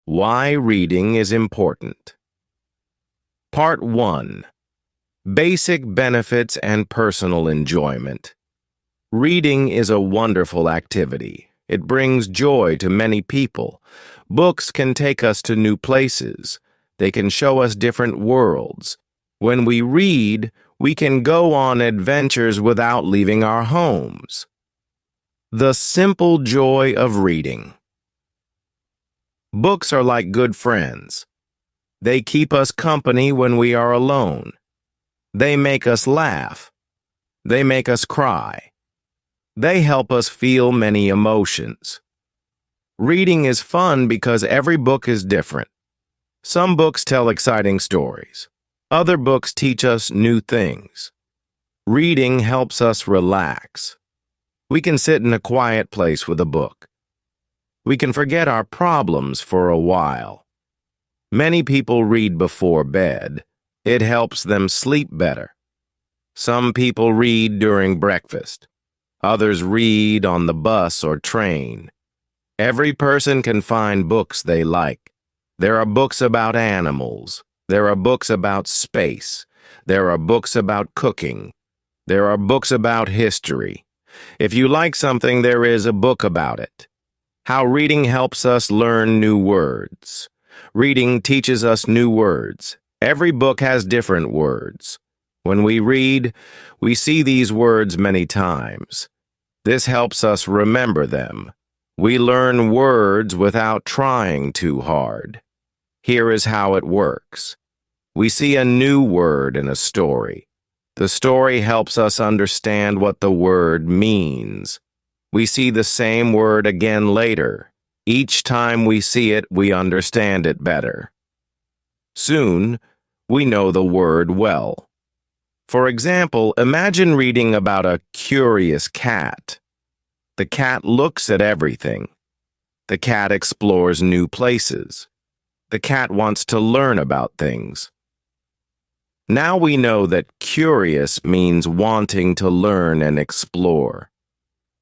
Why reading is important. Part 1. Basic benefits and personal enjoyment. Reading is a wonderful activity. It brings joy to many people. Books can take us to new places. They can show us different worlds. When we read, we can go on adventures without leaving our homes. The simple joy of reading. Books are like good friends. They keep us company when we are alone. They make us laugh. They make us cry. They help us feel many emotions. Reading is fun because every book is different. Some books tell exciting stories. Other books teach us new things. Reading helps us relax. We can sit in a quiet place with a book. We can forget our problems for a while. Many people read before bed. It helps them sleep better. Some people read during breakfast. Others read on the bus or train. Every person can find books they like. There are books about animals. There are books about space. There are books about cooking. There are books about history. If you like something, there is a book about it. How reading helps us learn new words. Reading teaches us new words. Every book has different words. When we read, we see these words many times. This helps us remember them. We learn words without trying too hard. Here is how it works. We see a new word in a story. The story helps us understand what the word means. We see the same word again later. Each time we see it, we understand it better. Soon, we know the word well. For example, imagine reading about a curious cat. The cat looks at everything. The cat explores new places. The cat wants to learn about things. Now we know that curious means wanting to learn and explore.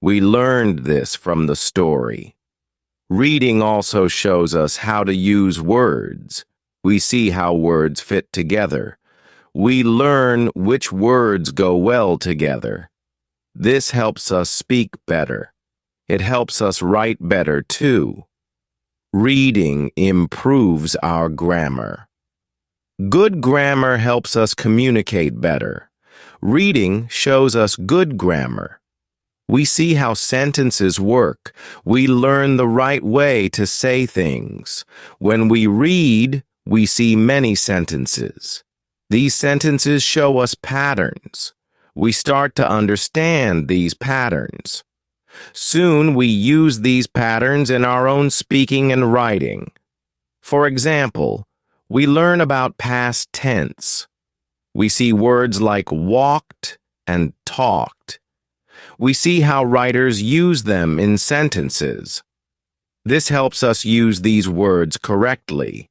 We learned this from the story. Reading also shows us how to use words. We see how words fit together. We learn which words go well together. This helps us speak better. It helps us write better too. Reading improves our grammar. Good grammar helps us communicate better. Reading shows us good grammar. We see how sentences work. We learn the right way to say things. When we read, we see many sentences. These sentences show us patterns. We start to understand these patterns. Soon we use these patterns in our own speaking and writing. For example, we learn about past tense. We see words like walked and talked. We see how writers use them in sentences. This helps us use these words correctly.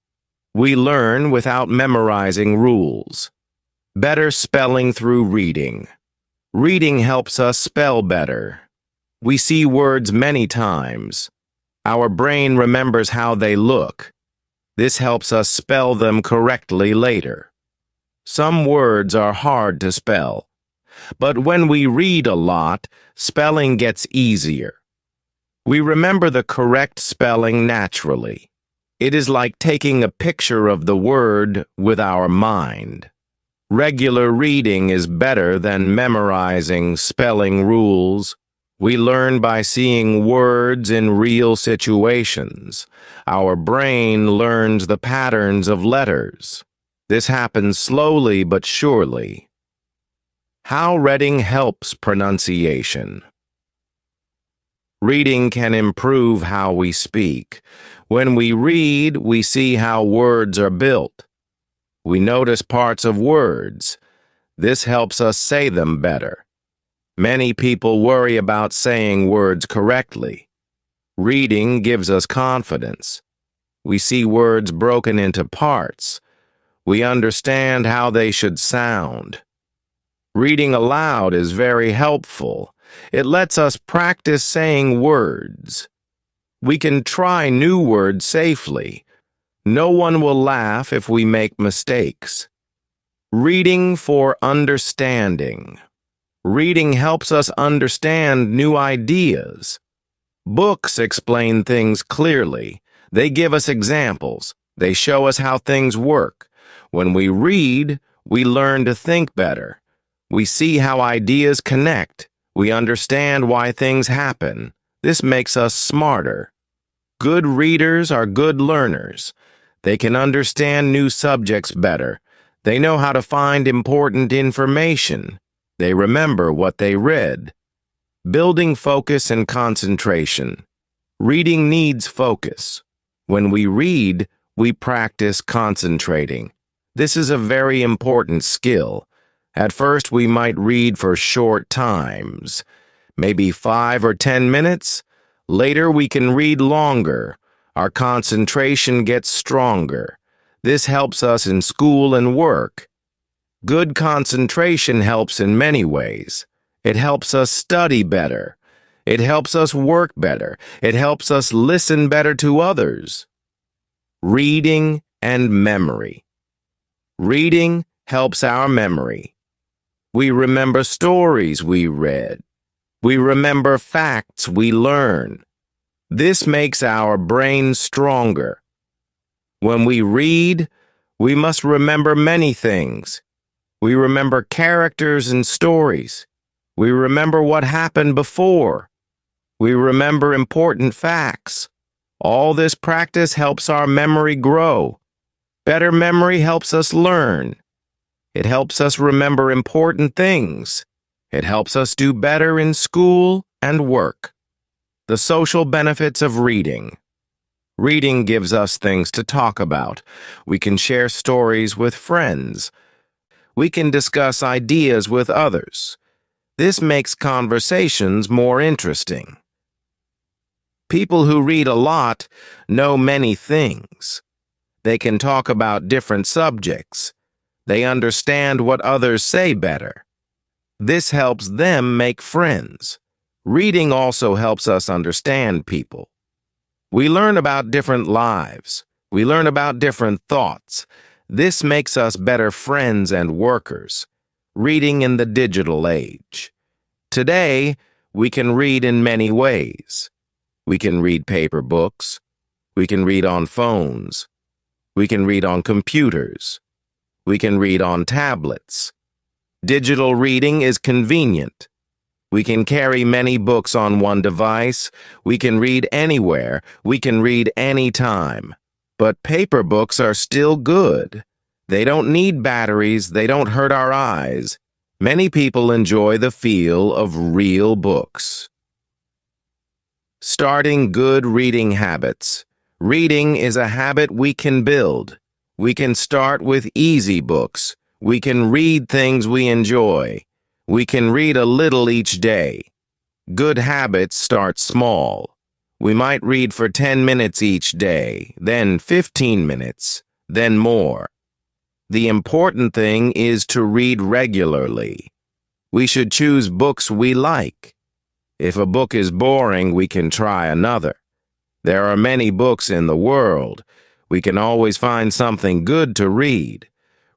We learn without memorizing rules. Better spelling through reading. Reading helps us spell better. We see words many times. Our brain remembers how they look. This helps us spell them correctly later. Some words are hard to spell. But when we read a lot, spelling gets easier. We remember the correct spelling naturally. It is like taking a picture of the word with our mind. Regular reading is better than memorizing spelling rules. We learn by seeing words in real situations. Our brain learns the patterns of letters. This happens slowly but surely. How reading helps pronunciation. Reading can improve how we speak. When we read, we see how words are built. We notice parts of words. This helps us say them better. Many people worry about saying words correctly. Reading gives us confidence. We see words broken into parts. We understand how they should sound. Reading aloud is very helpful. It lets us practice saying words. We can try new words safely. No one will laugh if we make mistakes. Reading for understanding. Reading helps us understand new ideas. Books explain things clearly. They give us examples. They show us how things work. When we read, we learn to think better. We see how ideas connect. We understand why things happen. This makes us smarter. Good readers are good learners. They can understand new subjects better. They know how to find important information. They remember what they read. Building focus and concentration. Reading needs focus. When we read, we practice concentrating. This is a very important skill. At first, we might read for short times, maybe 5 or 10 minutes. Later, we can read longer. Our concentration gets stronger. This helps us in school and work. Good concentration helps in many ways. It helps us study better. It helps us work better. It helps us listen better to others. Reading and memory. Reading helps our memory. We remember stories we read. We remember facts we learn. This makes our brain stronger. When we read, we must remember many things. We remember characters and stories. We remember what happened before. We remember important facts. All this practice helps our memory grow. Better memory helps us learn. It helps us remember important things. It helps us do better in school and work. The social benefits of reading. Reading gives us things to talk about. We can share stories with friends. We can discuss ideas with others. This makes conversations more interesting. People who read a lot know many things. They can talk about different subjects. They understand what others say better. This helps them make friends. Reading also helps us understand people. We learn about different lives. We learn about different thoughts. This makes us better friends and workers. Reading in the digital age. Today, we can read in many ways. We can read paper books. We can read on phones. We can read on computers. We can read on tablets. Digital reading is convenient. We can carry many books on one device. We can read anywhere. We can read anytime. But paper books are still good. They don't need batteries. They don't hurt our eyes. Many people enjoy the feel of real books. Starting good reading habits. Reading is a habit we can build. We can start with easy books. We can read things we enjoy. We can read a little each day. Good habits start small. We might read for 10 minutes each day, then 15 minutes, then more. The important thing is to read regularly. We should choose books we like. If a book is boring, we can try another. There are many books in the world. We can always find something good to read.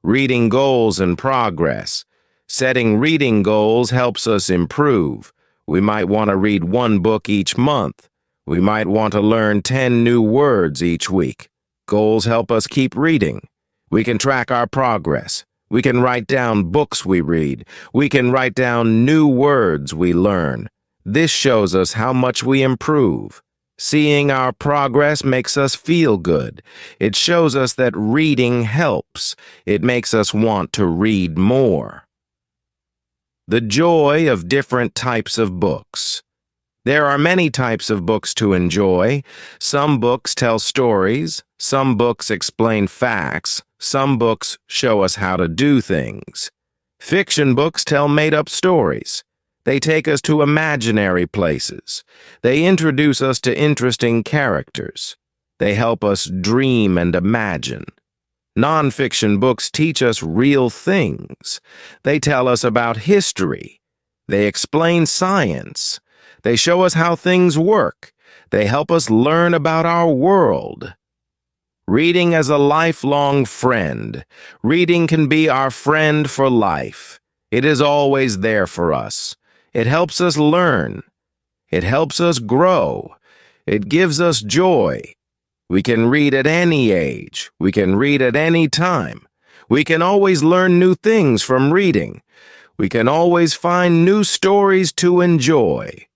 Reading goals and progress. Setting reading goals helps us improve. We might want to read one book each month. We might want to learn 10 new words each week. Goals help us keep reading. We can track our progress. We can write down books we read. We can write down new words we learn. This shows us how much we improve. Seeing our progress makes us feel good. It shows us that reading helps. It makes us want to read more. The joy of different types of books. There are many types of books to enjoy. Some books tell stories. Some books explain facts. Some books show us how to do things. Fiction books tell made-up stories. They take us to imaginary places. They introduce us to interesting characters. They help us dream and imagine. Nonfiction books teach us real things. They tell us about history. They explain science. They show us how things work. They help us learn about our world. Reading as a lifelong friend. Reading can be our friend for life. It is always there for us. It helps us learn. It helps us grow. It gives us joy. We can read at any age. We can read at any time. We can always learn new things from reading. We can always find new stories to enjoy.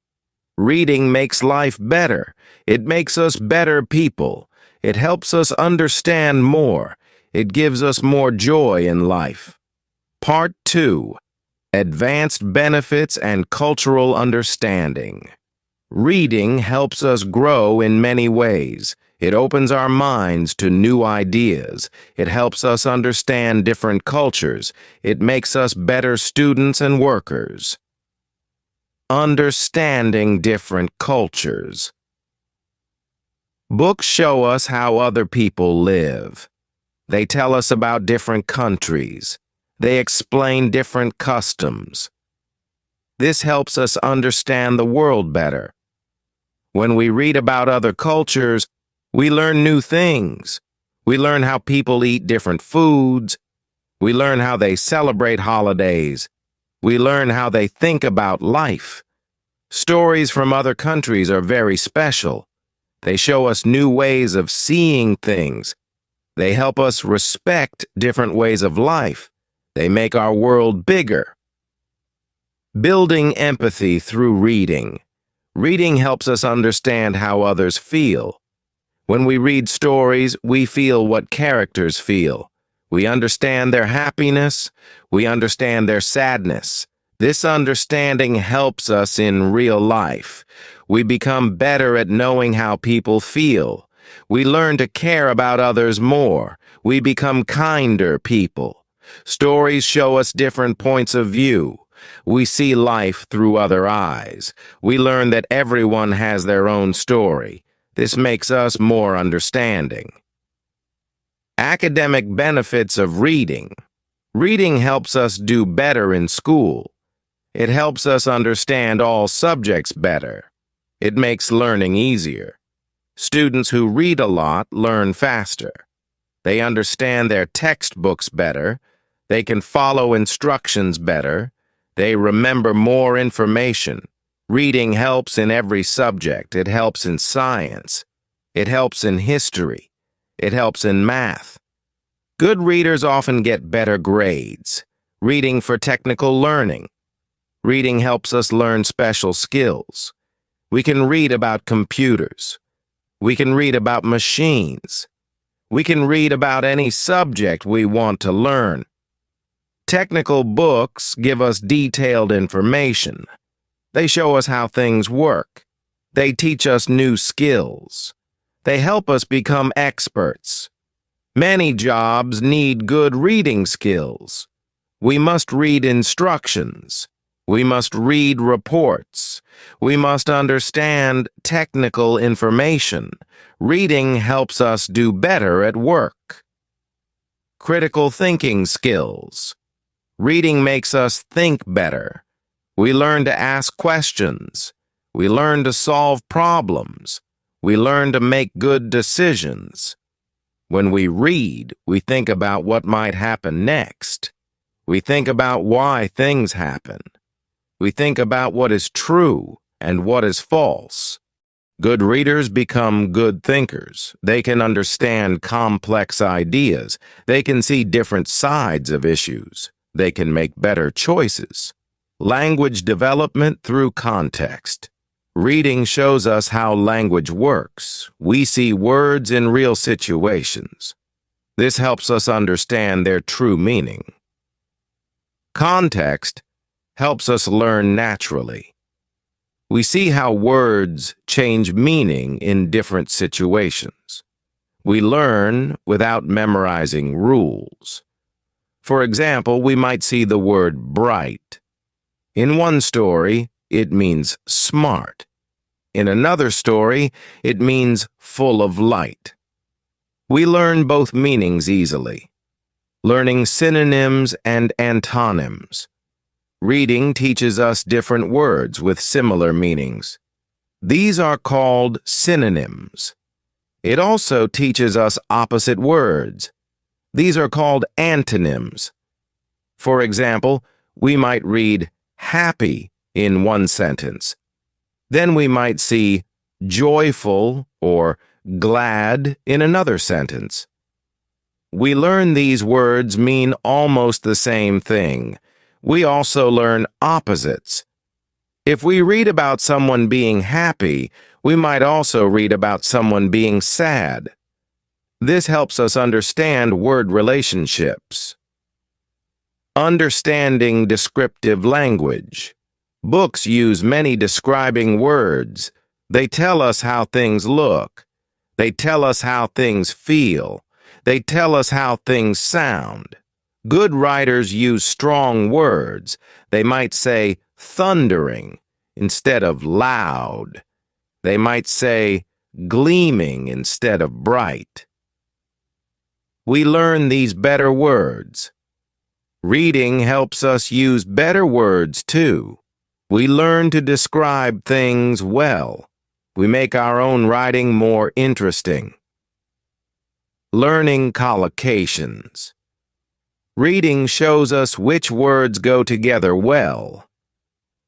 Reading makes life better. It makes us better people. It helps us understand more. It gives us more joy in life. Part 2. Advanced Benefits and Cultural Understanding. Reading helps us grow in many ways. It opens our minds to new ideas. It helps us understand different cultures. It makes us better students and workers. Understanding different cultures. Books show us how other people live. They tell us about different countries. They explain different customs. This helps us understand the world better. When we read about other cultures, we learn new things. We learn how people eat different foods. We learn how they celebrate holidays. We learn how they think about life. Stories from other countries are very special. They show us new ways of seeing things. They help us respect different ways of life. They make our world bigger. Building empathy through reading. Reading helps us understand how others feel. When we read stories, we feel what characters feel. We understand their happiness. We understand their sadness. This understanding helps us in real life. We become better at knowing how people feel. We learn to care about others more. We become kinder people. Stories show us different points of view. We see life through other eyes. We learn that everyone has their own story. This makes us more understanding. Academic benefits of reading. Reading helps us do better in school. It helps us understand all subjects better. It makes learning easier. Students who read a lot learn faster. They understand their textbooks better. They can follow instructions better. They remember more information. Reading helps in every subject. It helps in science. It helps in history. It helps in math. Good readers often get better grades. Reading for technical learning. Reading helps us learn special skills. We can read about computers. We can read about machines. We can read about any subject we want to learn. Technical books give us detailed information. They show us how things work. They teach us new skills. They help us become experts. Many jobs need good reading skills. We must read instructions. We must read reports. We must understand technical information. Reading helps us do better at work. Critical thinking skills. Reading makes us think better. We learn to ask questions. We learn to solve problems. We learn to make good decisions. When we read, we think about what might happen next. We think about why things happen. We think about what is true and what is false. Good readers become good thinkers. They can understand complex ideas. They can see different sides of issues. They can make better choices. Language development through context. Reading shows us how language works. We see words in real situations. This helps us understand their true meaning. Context helps us learn naturally. We see how words change meaning in different situations. We learn without memorizing rules. For example, we might see the word bright. In one story, it means smart. In another story, it means full of light. We learn both meanings easily. Learning synonyms and antonyms. Reading teaches us different words with similar meanings. These are called synonyms. It also teaches us opposite words. These are called antonyms. For example, we might read happy in one sentence. Then we might see joyful or glad in another sentence. We learn these words mean almost the same thing. We also learn opposites. If we read about someone being happy, we might also read about someone being sad. This helps us understand word relationships. Understanding descriptive language. Books use many describing words. They tell us how things look. They tell us how things feel. They tell us how things sound. Good writers use strong words. They might say thundering instead of loud. They might say gleaming instead of bright. We learn these better words. Reading helps us use better words too. We learn to describe things well. We make our own writing more interesting. Learning collocations. Reading shows us which words go together well.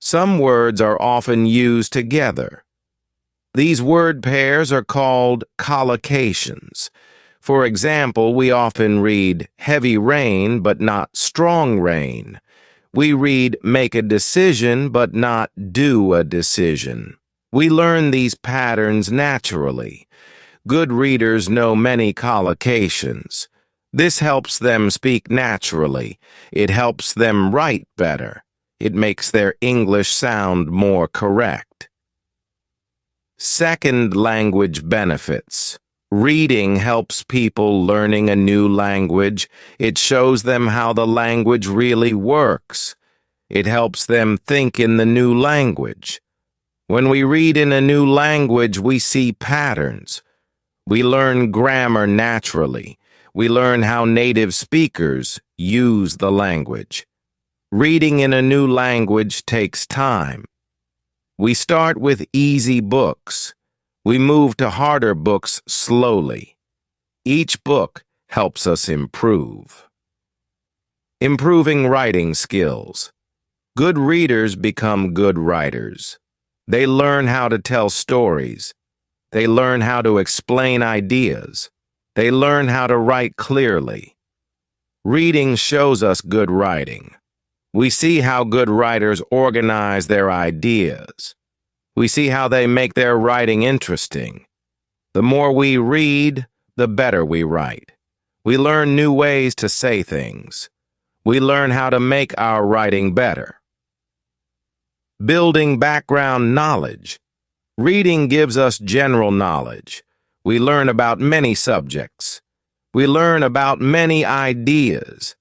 Some words are often used together. These word pairs are called collocations. For example, we often read heavy rain but not strong rain. We read make a decision but not do a decision. We learn these patterns naturally. Good readers know many collocations. This helps them speak naturally. It helps them write better. It makes their English sound more correct. Second language benefits. Reading helps people learning a new language. It shows them how the language really works. It helps them think in the new language. When we read in a new language, we see patterns. We learn grammar naturally. We learn how native speakers use the language. Reading in a new language takes time. We start with easy books. We move to harder books slowly. Each book helps us improve. Improving writing skills. Good readers become good writers. They learn how to tell stories. They learn how to explain ideas. They learn how to write clearly. Reading shows us good writing. We see how good writers organize their ideas. We see how they make their writing interesting. The more we read, the better we write. We learn new ways to say things. We learn how to make our writing better. Building background knowledge. Reading gives us general knowledge. We learn about many subjects. We learn about many ideas.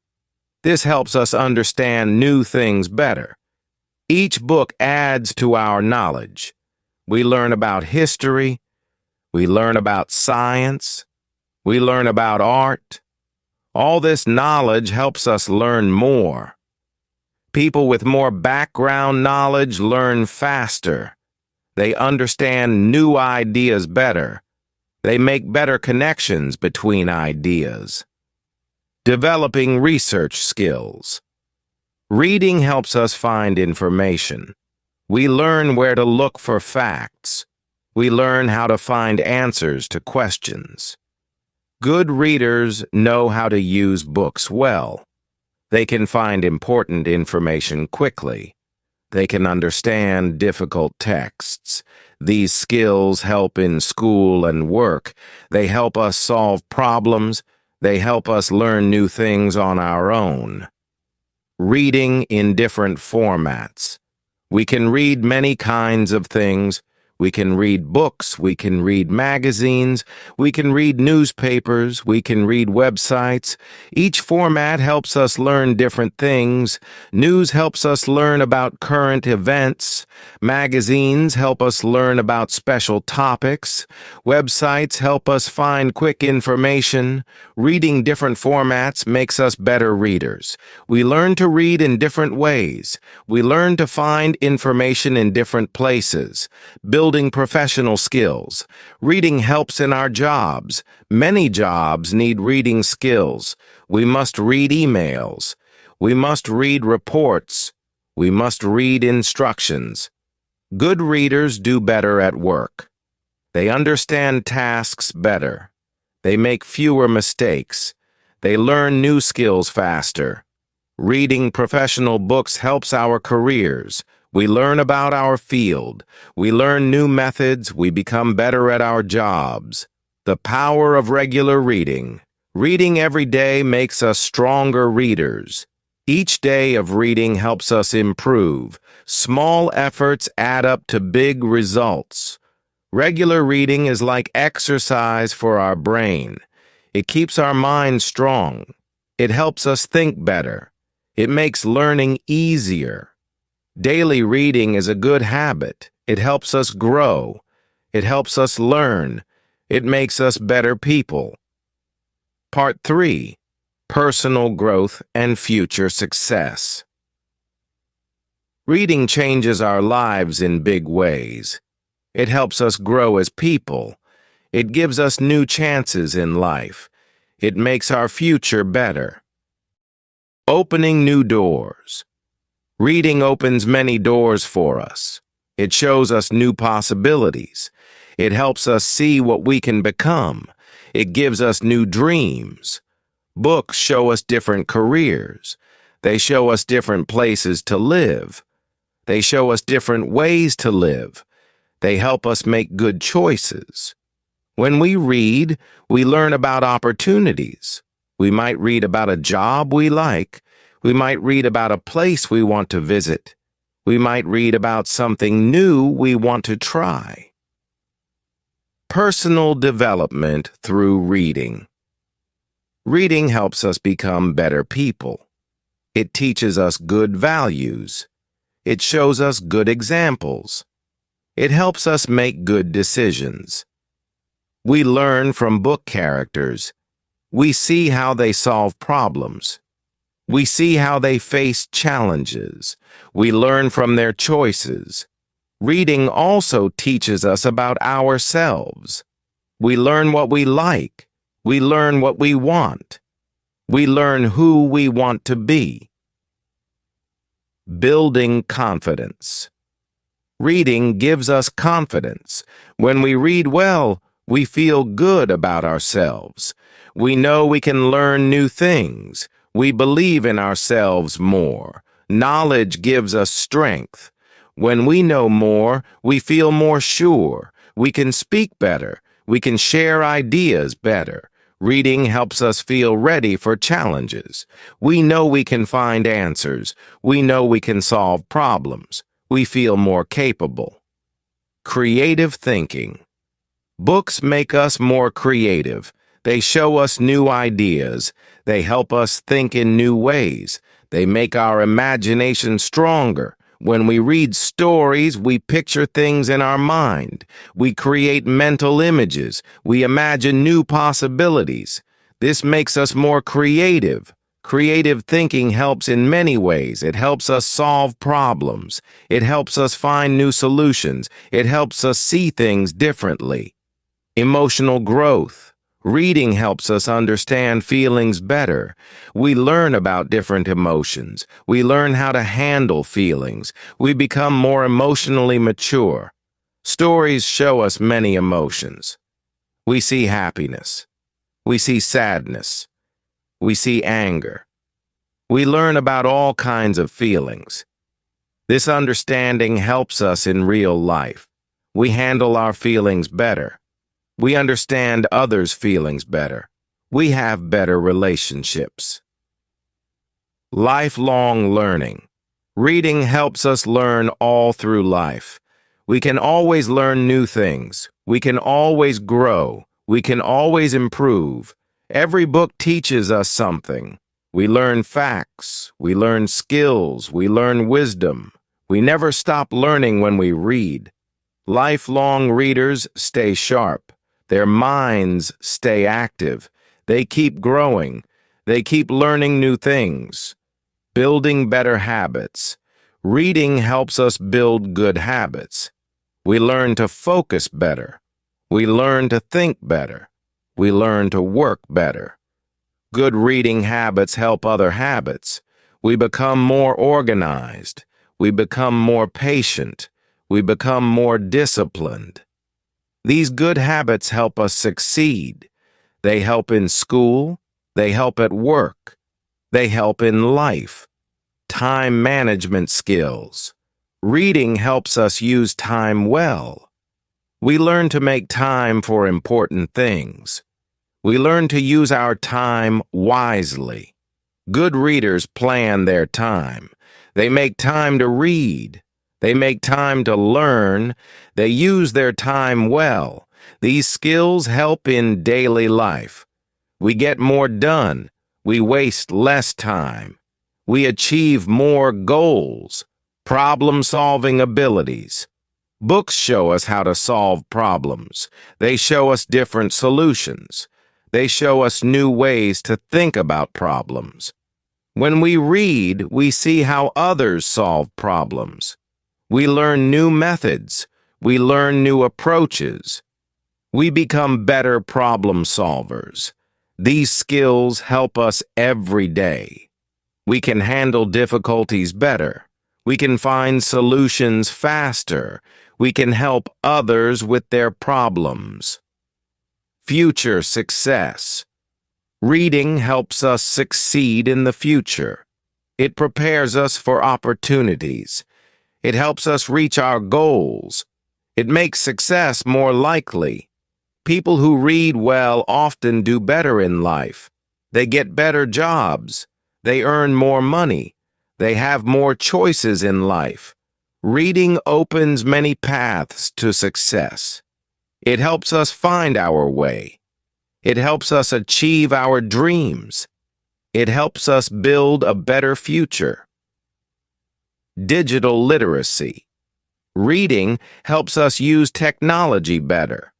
This helps us understand new things better. Each book adds to our knowledge. We learn about history. We learn about science. We learn about art. All this knowledge helps us learn more. People with more background knowledge learn faster. They understand new ideas better. They make better connections between ideas. Developing research skills. Reading helps us find information. We learn where to look for facts. We learn how to find answers to questions. Good readers know how to use books well. They can find important information quickly. They can understand difficult texts. These skills help in school and work. They help us solve problems. They help us learn new things on our own. Reading in different formats. We can read many kinds of things. We can read books, we can read magazines, we can read newspapers, we can read websites. Each format helps us learn different things. News helps us learn about current events. Magazines help us learn about special topics. Websites help us find quick information. Reading different formats makes us better readers. We learn to read in different ways. We learn to find information in different places. Building building professional skills. Reading helps in our jobs. Many jobs need reading skills. We must read emails. We must read reports. We must read instructions. Good readers do better at work. They understand tasks better. They make fewer mistakes. They learn new skills faster. Reading professional books helps our careers. We learn about our field. We learn new methods. We become better at our jobs. The power of regular reading. Reading every day makes us stronger readers. Each day of reading helps us improve. Small efforts add up to big results. Regular reading is like exercise for our brain. It keeps our mind strong. It helps us think better. It makes learning easier. Daily reading is a good habit. It helps us grow. It helps us learn. It makes us better people. Part 3. Personal growth and future success. Reading changes our lives in big ways. It helps us grow as people. It gives us new chances in life. It makes our future better. Opening new doors. Reading opens many doors for us. It shows us new possibilities. It helps us see what we can become. It gives us new dreams. Books show us different careers. They show us different places to live. They show us different ways to live. They help us make good choices. When we read, we learn about opportunities. We might read about a job we like. We might read about a place we want to visit. We might read about something new we want to try. Personal development through reading. Reading helps us become better people. It teaches us good values. It shows us good examples. It helps us make good decisions. We learn from book characters. We see how they solve problems. We see how they face challenges. We learn from their choices. Reading also teaches us about ourselves. We learn what we like. We learn what we want. We learn who we want to be. Building confidence. Reading gives us confidence. When we read well, we feel good about ourselves. We know we can learn new things. We believe in ourselves more. Knowledge gives us strength. When we know more, we feel more sure. We can speak better. We can share ideas better. Reading helps us feel ready for challenges. We know we can find answers. We know we can solve problems. We feel more capable. Creative thinking. Books make us more creative. They show us new ideas. They help us think in new ways. They make our imagination stronger. When we read stories, we picture things in our mind. We create mental images. We imagine new possibilities. This makes us more creative. Creative thinking helps in many ways. It helps us solve problems. It helps us find new solutions. It helps us see things differently. Emotional growth. Reading helps us understand feelings better. We learn about different emotions. We learn how to handle feelings. We become more emotionally mature. Stories show us many emotions. We see happiness. We see sadness. We see anger. We learn about all kinds of feelings. This understanding helps us in real life. We handle our feelings better. We understand others' feelings better. We have better relationships. Lifelong learning. Reading helps us learn all through life. We can always learn new things. We can always grow. We can always improve. Every book teaches us something. We learn facts. We learn skills. We learn wisdom. We never stop learning when we read. Lifelong readers stay sharp. Their minds stay active. They keep growing. They keep learning new things. Building better habits. Reading helps us build good habits. We learn to focus better. We learn to think better. We learn to work better. Good reading habits help other habits. We become more organized. We become more patient. We become more disciplined. These good habits help us succeed. They help in school. They help at work. They help in life. Time management skills. Reading helps us use time well. We learn to make time for important things. We learn to use our time wisely. Good readers plan their time. They make time to read. They make time to learn. They use their time well. These skills help in daily life. We get more done. We waste less time. We achieve more goals. Problem-solving abilities. Books show us how to solve problems. They show us different solutions. They show us new ways to think about problems. When we read, we see how others solve problems. We learn new methods. We learn new approaches. We become better problem solvers. These skills help us every day. We can handle difficulties better. We can find solutions faster. We can help others with their problems. Future success. Reading helps us succeed in the future. It prepares us for opportunities. It helps us reach our goals. It makes success more likely. People who read well often do better in life. They get better jobs. They earn more money. They have more choices in life. Reading opens many paths to success. It helps us find our way. It helps us achieve our dreams. It helps us build a better future. Digital literacy. Reading helps us use technology better.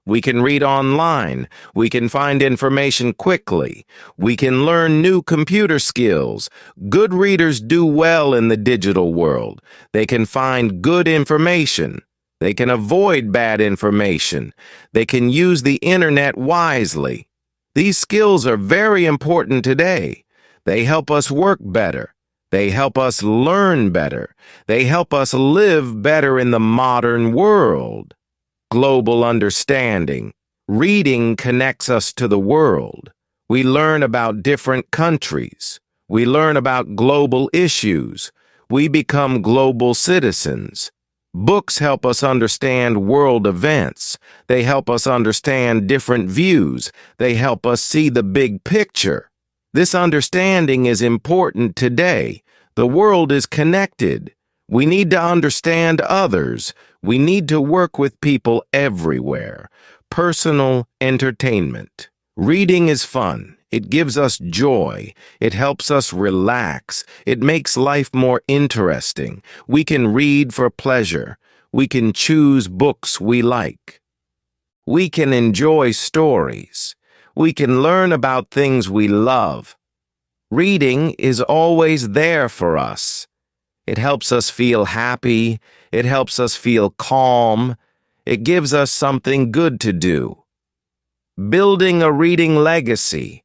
We can read online. We can find information quickly. We can learn new computer skills. Good readers do well in the digital world. They can find good information. They can avoid bad information. They can use the internet wisely. These skills are very important today. They help us work better. They help us learn better. They help us live better in the modern world. Global understanding. Reading connects us to the world. We learn about different countries. We learn about global issues. We become global citizens. Books help us understand world events. They help us understand different views. They help us see the big picture. This understanding is important today. The world is connected. We need to understand others. We need to work with people everywhere. Personal entertainment. Reading is fun. It gives us joy. It helps us relax. It makes life more interesting. We can read for pleasure. We can choose books we like. We can enjoy stories. We can learn about things we love. Reading is always there for us. It helps us feel happy. It helps us feel calm. It gives us something good to do. Building a reading legacy.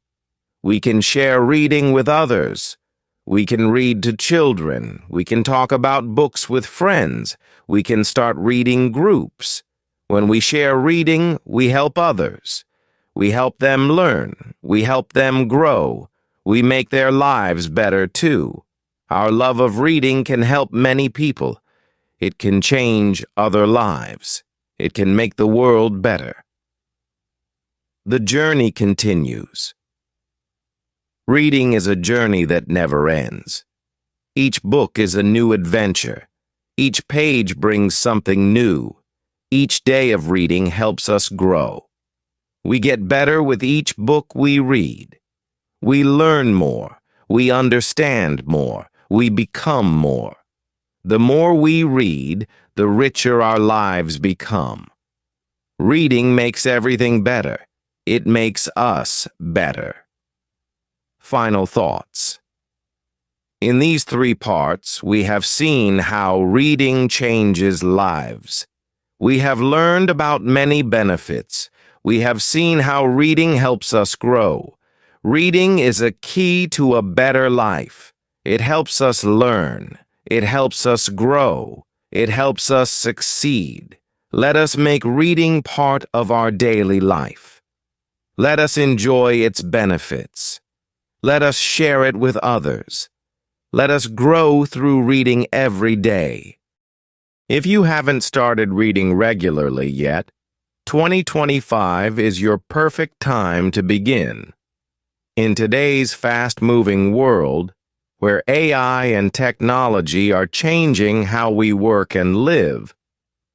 We can share reading with others. We can read to children. We can talk about books with friends. We can start reading groups. When we share reading, we help others. We help them learn. We help them grow. We make their lives better too. Our love of reading can help many people. It can change other lives. It can make the world better. The journey continues. Reading is a journey that never ends. Each book is a new adventure. Each page brings something new. Each day of reading helps us grow. We get better with each book we read. We learn more. We understand more. We become more. The more we read, the richer our lives become. Reading makes everything better. It makes us better. Final thoughts. In these 3 parts, we have seen how reading changes lives. We have learned about many benefits. We have seen how reading helps us grow. Reading is a key to a better life. It helps us learn. It helps us grow. It helps us succeed. Let us make reading part of our daily life. Let us enjoy its benefits. Let us share it with others. Let us grow through reading every day. If you haven't started reading regularly yet, 2025 is your perfect time to begin. In today's fast-moving world, where AI and technology are changing how we work and live,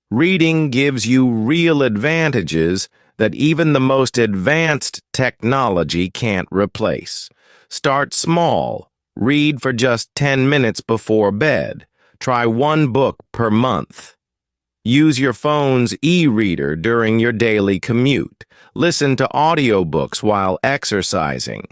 reading gives you real advantages that even the most advanced technology can't replace. Start small. Read for just 10 minutes before bed. Try one book per month. Use your phone's e-reader during your daily commute. Listen to audiobooks while exercising.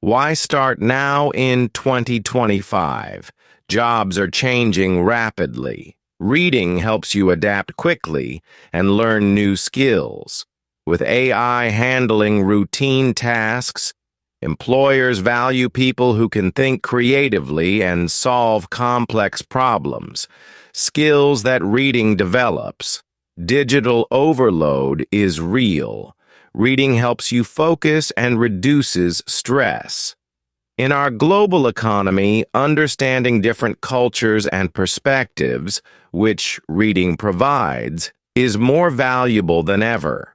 Why start now in 2025? Jobs are changing rapidly. Reading helps you adapt quickly and learn new skills. With AI handling routine tasks, employers value people who can think creatively and solve complex problems, skills that reading develops. Digital overload is real. Reading helps you focus and reduces stress. In our global economy, understanding different cultures and perspectives, which reading provides, is more valuable than ever.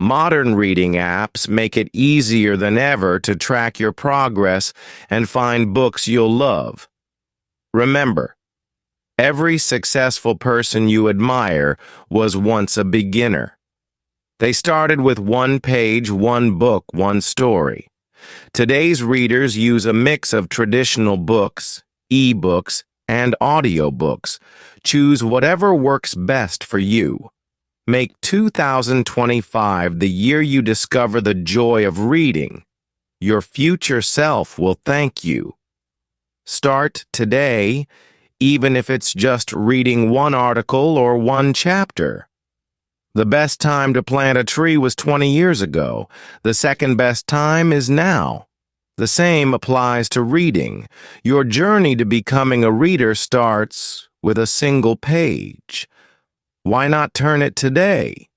Modern reading apps make it easier than ever to track your progress and find books you'll love. Remember, every successful person you admire was once a beginner. They started with one page, one book, one story. Today's readers use a mix of traditional books, e-books, and audiobooks. Choose whatever works best for you. Make 2025 the year you discover the joy of reading. Your future self will thank you. Start today, even if it's just reading one article or one chapter. The best time to plant a tree was 20 years ago. The second best time is now. The same applies to reading. Your journey to becoming a reader starts with a single page. Why not turn it today?